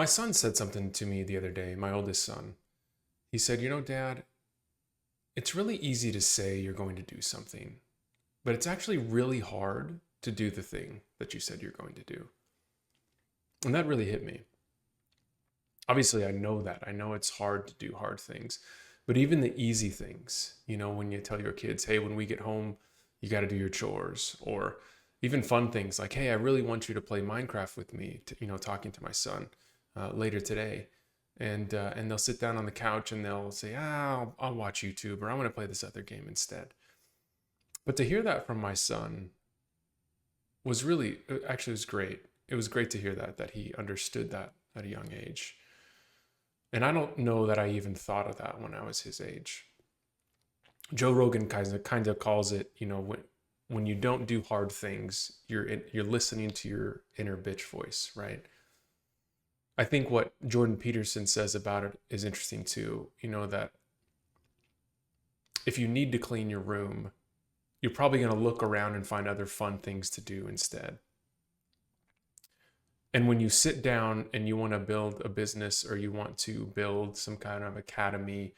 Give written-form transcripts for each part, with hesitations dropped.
My son said something to me the other day, my oldest son. He said, Dad, it's really easy to say you're going to do something, but it's actually really hard to do the thing that you said you're going to do. And that really hit me. Obviously, I know that. I know it's hard to do hard things, but even the easy things, when you tell your kids, hey, when we get home, you got to do your chores, or even fun things like, hey, I really want you to play Minecraft with me, talking to my son later today. And they'll sit down on the couch and they'll say, I'll watch YouTube, or I'm going to play this other game instead. But to hear that from my son was really, actually, it was great. It was great to hear that he understood that at a young age. And I don't know that I even thought of that when I was his age. Joe Rogan kind of calls it, when you don't do hard things, you're listening to your inner bitch voice, right? I think what Jordan Peterson says about it is interesting too. That if you need to clean your room, you're probably going to look around and find other fun things to do instead. And when you sit down and you want to build a business, or you want to build some kind of academy,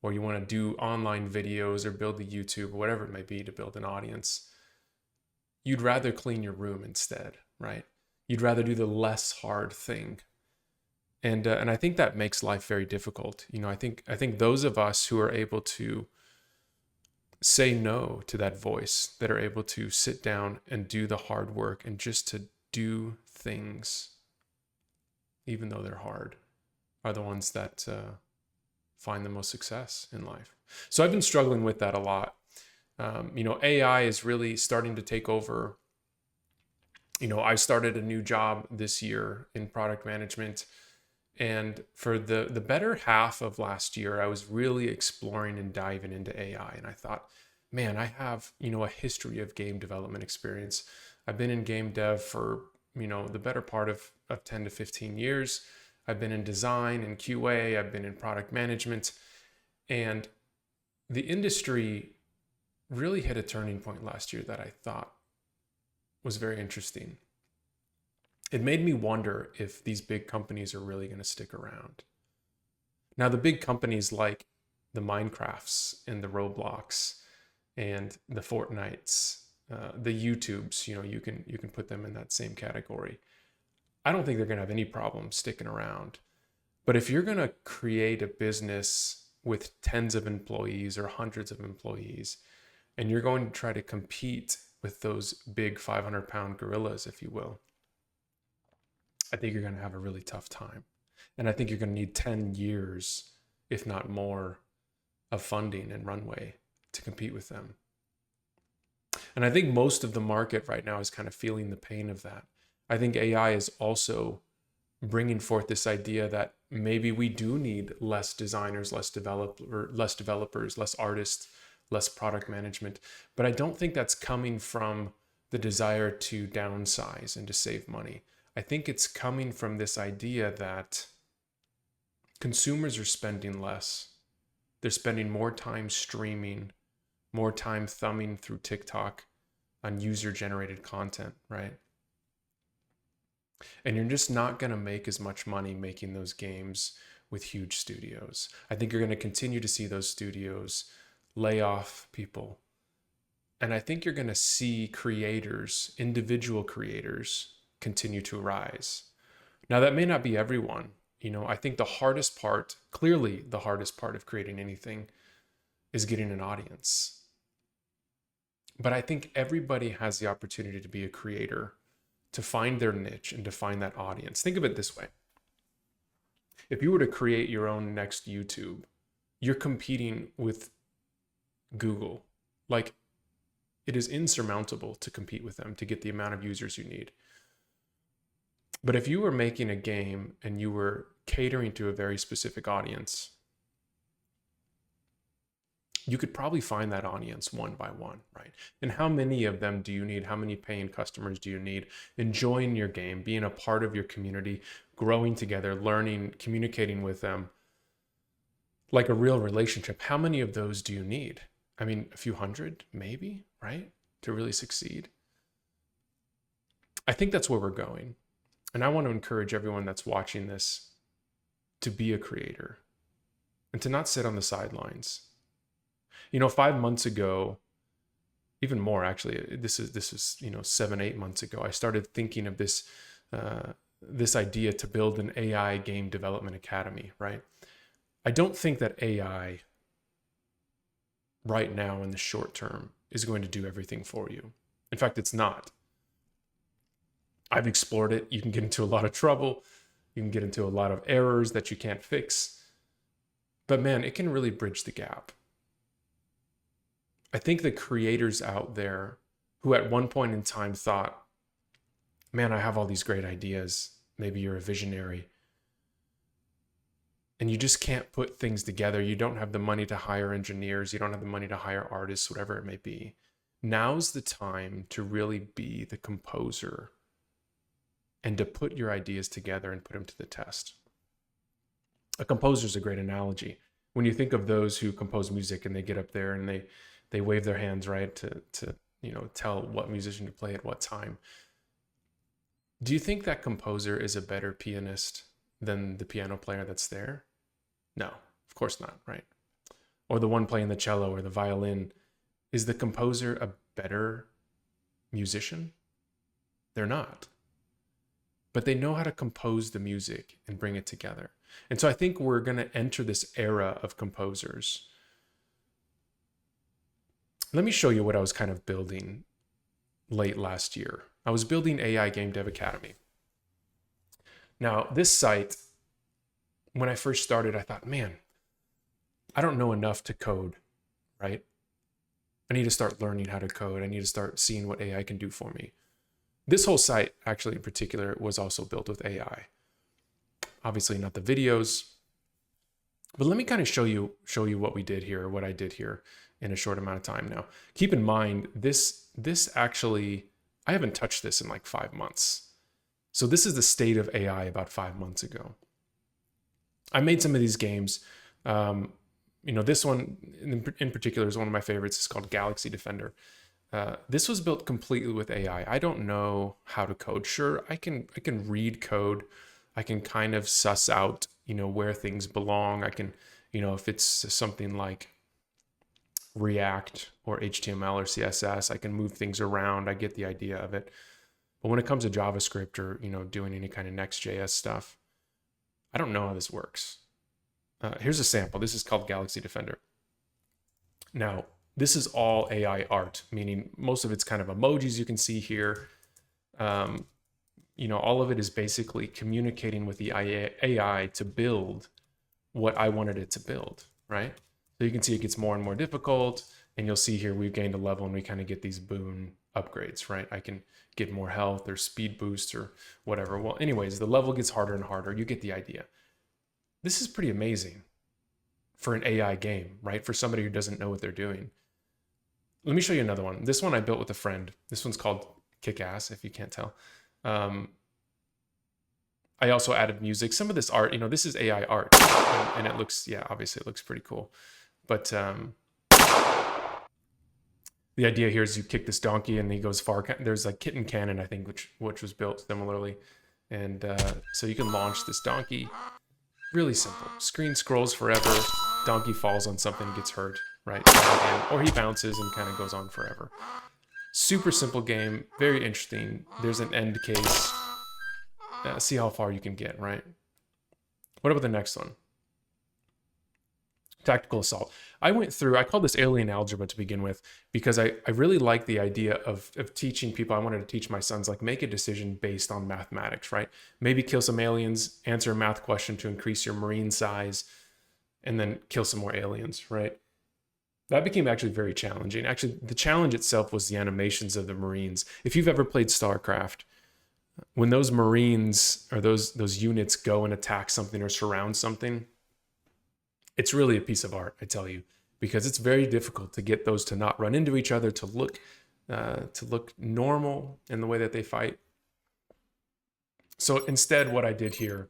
or you want to do online videos or build a YouTube, or whatever it may be to build an audience, you'd rather clean your room instead, right? You'd rather do the less hard thing. And I think that makes life very difficult. I think those of us who are able to say no to that voice, that are able to sit down and do the hard work and just to do things, even though they're hard, are the ones that find the most success in life. So I've been struggling with that a lot. AI is really starting to take over. I started a new job this year in product management. And for the better half of last year, I was really exploring and diving into AI. And I thought, man, I have, a history of game development experience. I've been in game dev for, the better part of 10 to 15 years. I've been in design and QA. I've been in product management. And the industry really hit a turning point last year that I thought was very interesting. It made me wonder if these big companies are really going to stick around. Now, the big companies like the Minecrafts and the Roblox and the Fortnites, the YouTubes, you can put them in that same category. I don't think they're going to have any problem sticking around. But if you're going to create a business with tens of employees or hundreds of employees, and you're going to try to compete with those big 500-pound gorillas, if you will, I think you're going to have a really tough time. And I think you're going to need 10 years, if not more, of funding and runway to compete with them. And I think most of the market right now is kind of feeling the pain of that. I think AI is also bringing forth this idea that maybe we do need less designers, less developers, less artists, less product management. But I don't think that's coming from the desire to downsize and to save money. I think it's coming from this idea that consumers are spending less. They're spending more time streaming, more time thumbing through TikTok on user-generated content, right? And you're just not going to make as much money making those games with huge studios. I think you're going to continue to see those studios lay off people. And I think you're going to see creators, individual creators, continue to rise. Now, that may not be everyone. I think the hardest part, clearly the hardest part of creating anything, is getting an audience. But I think everybody has the opportunity to be a creator, to find their niche and to find that audience. Think of it this way. If you were to create your own next YouTube, you're competing with Google. Like, it is insurmountable to compete with them to get the amount of users you need. But if you were making a game and you were catering to a very specific audience, you could probably find that audience one by one, right? And how many of them do you need? How many paying customers do you need? Enjoying your game, being a part of your community, growing together, learning, communicating with them like a real relationship. How many of those do you need? I mean, a few hundred, maybe, right? To really succeed. I think that's where we're going. And I want to encourage everyone that's watching this to be a creator and to not sit on the sidelines. 5 months ago, even more actually, this is 7-8 months ago, I started thinking of this idea to build an AI game development academy, right? I don't think that AI right now in the short term is going to do everything for you. In fact, it's not. I've explored it. You can get into a lot of trouble. You can get into a lot of errors that you can't fix. But man, it can really bridge the gap. I think the creators out there who at one point in time thought, man, I have all these great ideas. Maybe you're a visionary. And you just can't put things together. You don't have the money to hire engineers. You don't have the money to hire artists, whatever it may be. Now's the time to really be the composer and to put your ideas together and put them to the test. A composer is a great analogy. When you think of those who compose music and they get up there and they wave their hands, right, to tell what musician to play at what time. Do you think that composer is a better pianist than the piano player that's there? No, of course not, right? Or the one playing the cello or the violin. Is the composer a better musician? They're not. But they know how to compose the music and bring it together. And so I think we're going to enter this era of composers. Let me show you what I was kind of building late last year. I was building AI Game Dev Academy. Now, this site, when I first started, I thought, man, I don't know enough to code, right? I need to start learning how to code. I need to start seeing what AI can do for me. This whole site, actually in particular, was also built with AI. Obviously not the videos, but let me kind of show you what we did here, what I did here in a short amount of time now. Keep in mind, this actually, I haven't touched this in like 5 months. So this is the state of AI about 5 months ago. I made some of these games. This one in particular is one of my favorites. It's called Galaxy Defender. This was built completely with AI. I don't know how to code. Sure, I can read code. I can kind of suss out, where things belong. I can, if it's something like React or HTML or CSS, I can move things around. I get the idea of it. But when it comes to JavaScript or, doing any kind of Next.js stuff, I don't know how this works. Here's a sample. This is called Galaxy Defender. Now, this is all AI art, meaning most of it's kind of emojis you can see here. All of it is basically communicating with the AI to build what I wanted it to build, right? So you can see it gets more and more difficult, and you'll see here we've gained a level and we kind of get these boon upgrades, right? I can get more health or speed boost or whatever. Well, anyways, the level gets harder and harder. You get the idea. This is pretty amazing for an AI game, right? For somebody who doesn't know what they're doing. Let me show you another one. This one I built with a friend. This one's called Kick-Ass, if you can't tell. I also added music. Some of this art, this is AI art, and it looks, obviously it looks pretty cool. But the idea here is you kick this donkey and he goes far. There's like Kitten Cannon, I think, which was built similarly. And so you can launch this donkey. Really simple. Screen scrolls forever. Donkey falls on something, gets hurt, right? Or he bounces and kind of goes on forever. Super simple game. Very interesting. There's an end case. See how far you can get, right? What about the next one? Tactical assault. I called this alien algebra to begin with because I really like the idea of teaching people. I wanted to teach my sons, like, make a decision based on mathematics, right? Maybe kill some aliens, answer a math question to increase your marine size, and then kill some more aliens, right? That became actually very challenging. Actually, the challenge itself was the animations of the Marines. If you've ever played StarCraft, when those Marines or those units go and attack something or surround something, it's really a piece of art, I tell you, because it's very difficult to get those to not run into each other, to look normal in the way that they fight. So instead, what I did here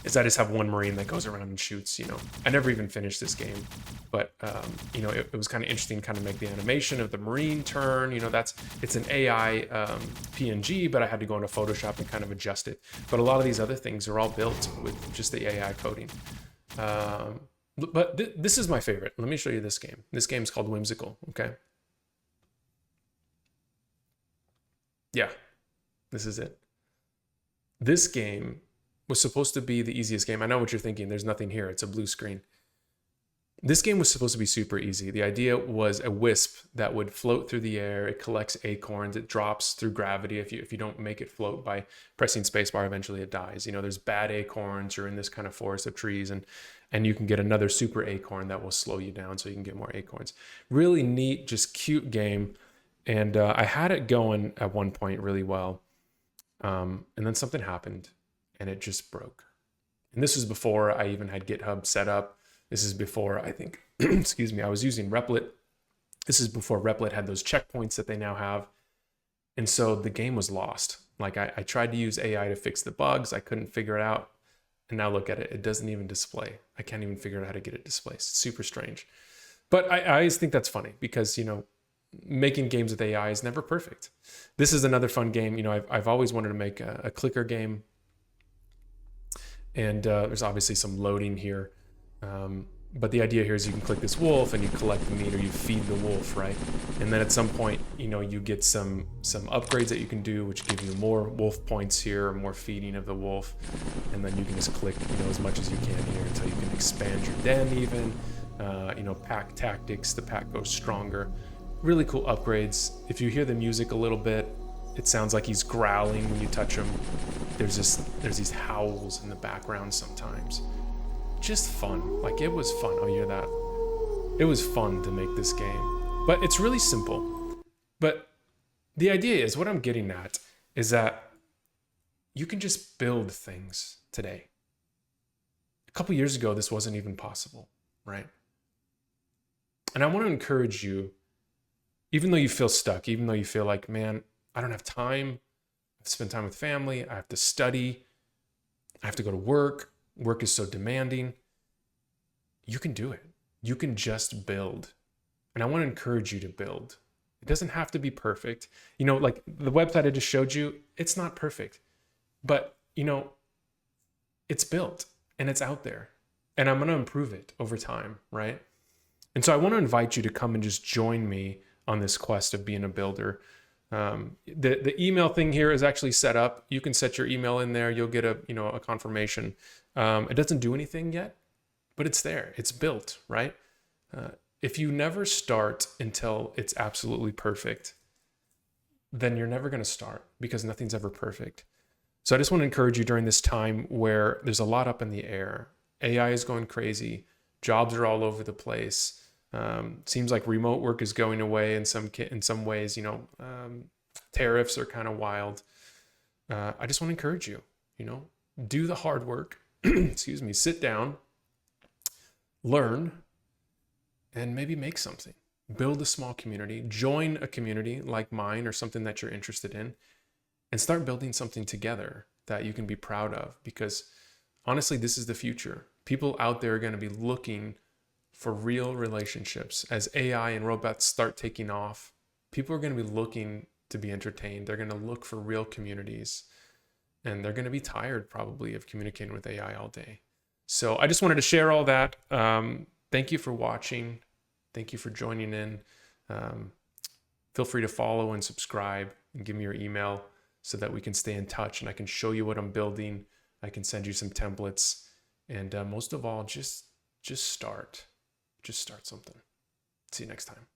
is I just have one Marine that goes around and shoots, you know. I never even finished this game, but, you know, it was kind of interesting to kind of make the animation of the Marine turn, you know, it's an AI PNG, but I had to go into Photoshop and kind of adjust it. But a lot of these other things are all built with just the AI coding. But this is my favorite. Let me show you this game. This game's called Whimsical, okay? Yeah, this is it. This game was supposed to be the easiest game. I know what you're thinking. There's nothing here. It's a blue screen. This game was supposed to be super easy. The idea was a wisp that would float through the air. It collects acorns. It drops through gravity. If you don't make it float by pressing spacebar, eventually it dies. You know, there's bad acorns. You're in this kind of forest of trees, and you can get another super acorn that will slow you down so you can get more acorns. Really neat, just cute game. And I had it going at one point really well. And then something happened and it just broke. And this was before I even had GitHub set up. This is before, I think, excuse me, I was using Replit. This is before Replit had those checkpoints that they now have. And so the game was lost. Like I tried to use AI to fix the bugs. I couldn't figure it out. And now look at it. It doesn't even display. I can't even figure out how to get it displayed. It's super strange. But I always think that's funny because, you know, making games with AI is never perfect. This is another fun game. You know, I've always wanted to make a clicker game. And there's obviously some loading here. But the idea here is you can click this wolf and you collect the meat or you feed the wolf, right? And then at some point, you know, you get some upgrades that you can do, which give you more wolf points here, more feeding of the wolf. And then you can just click, you know, as much as you can here until you can expand your den even. You know, pack tactics, the pack goes stronger. Really cool upgrades. If you hear the music a little bit, it sounds like he's growling when you touch him. There's these howls in the background sometimes. Just fun. Like, it was fun. Oh, you hear that? It was fun to make this game. But it's really simple. But the idea is, what I'm getting at is that you can just build things today. A couple years ago, this wasn't even possible, right? And I want to encourage you, even though you feel stuck, even though you feel like, man, I don't have time, I have to spend time with family, I have to study, I have to go to work, work is so demanding, you can do it. You can just build. And I want to encourage you to build. It doesn't have to be perfect. You know, like the website I just showed you, it's not perfect. But, you know, it's built and it's out there. And I'm going to improve it over time, right? And so I want to invite you to come and just join me on this quest of being a builder. The email thing here is actually set up. You can set your email in there. You'll get a confirmation. It doesn't do anything yet, but it's there. It's built, right? If you never start until it's absolutely perfect, then you're never going to start because nothing's ever perfect. So I just want to encourage you during this time where there's a lot up in the air. AI is going crazy. Jobs are all over the place. Seems like remote work is going away in some ways. You know, tariffs are kind of wild. I just want to encourage you. You know, do the hard work. Excuse me. Sit down, learn, and maybe make something. Build a small community. Join a community like mine or something that you're interested in, and start building something together that you can be proud of. Because honestly, this is the future. People out there are going to be looking for real relationships. As AI and robots start taking off, people are going to be looking to be entertained. They're going to look for real communities, and they're going to be tired probably of communicating with AI all day. So I just wanted to share all that. Thank you for watching. Thank you for joining in. Feel free to follow and subscribe and give me your email so that we can stay in touch and I can show you what I'm building. I can send you some templates. And most of all, just start. Just start something. See you next time.